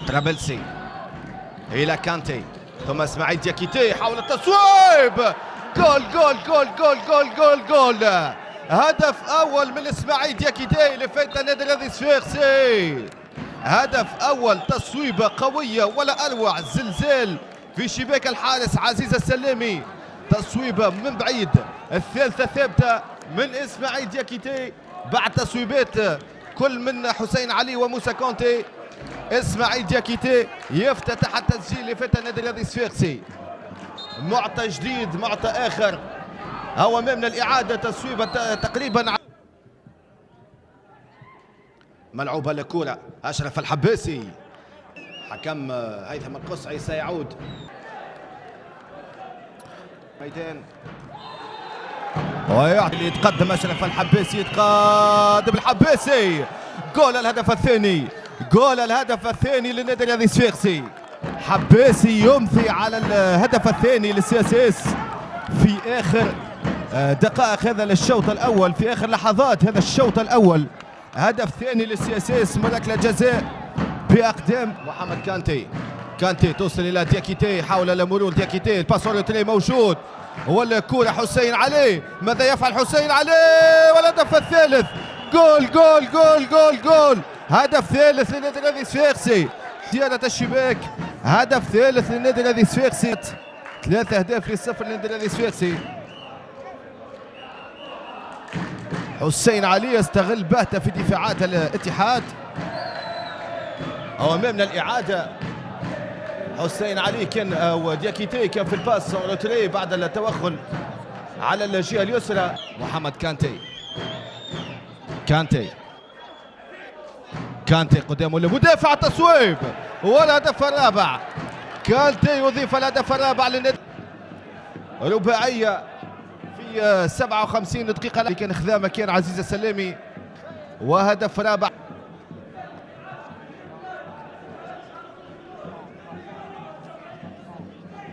طرابلسي إلى كانتي ثم اسماعيل دياكيتي حاول التصويب. جول جول جول جول جول جول جول. هدف أول من اسماعيل دياكيتي لفريق النادي الرياضي الصفاقسي. هدف أول، تصويبة قوية ولا أروع، زلزال في شباك الحارس عزيز السلامي، تصويبة من بعيد، الثالثة ثابتة من اسماعيل دياكيتي بعد تصويبات كل من حسين علي وموسى كونتي. اسماعيل دياكيتي يفتتح التسجيل لفتى النادي الرياضي الصفاقسي. معطى جديد، معطى آخر، هو امامنا الإعادة، تصويبة تقريبا ملعوبة لكرة أشرف الحباسي. حكم هيثم القصعي سيعود ميدان ويعطي، يتقدم أشرف الحباسي، يتقدم الحباسي. جول الهدف الثاني، جول الهدف الثاني للنادي الرياضي الصفاقسي. حباسي يمضي على الهدف الثاني للسي اس اس في آخر دقائق هذا الشوط الأول، في آخر لحظات هذا الشوط الأول. هدف ثاني للسي اس اس من ركله جزاء باقدام محمد كانتي. كانتي توصل الى دياكيتي، حاول مرور دياكيتي، الباسوريتري موجود ولا كوره حسين علي، ماذا يفعل حسين علي؟ والهدف الثالث، جول جول جول جول جول. هدف ثالث للنادي الرياضي الصفاقسي، زياده الشباك، هدف ثالث للنادي الرياضي الصفاقسي. 3 أهداف للصفر للنادي الرياضي الصفاقسي. حسين علي يستغل بهته في دفاعات الاتحاد. أو أمامنا الإعادة، حسين علي كان ودياكيتي كان في الباس روتري بعد التوغل على الجهة اليسرى. محمد كانتي، كانتي قدامه المدافع، التصويب والهدف الرابع. كانتي يضيف الهدف الرابع للنادي. رباعية في 57 دقيقة، كان خذا مكان عزيز السلامي، وهدف رابع.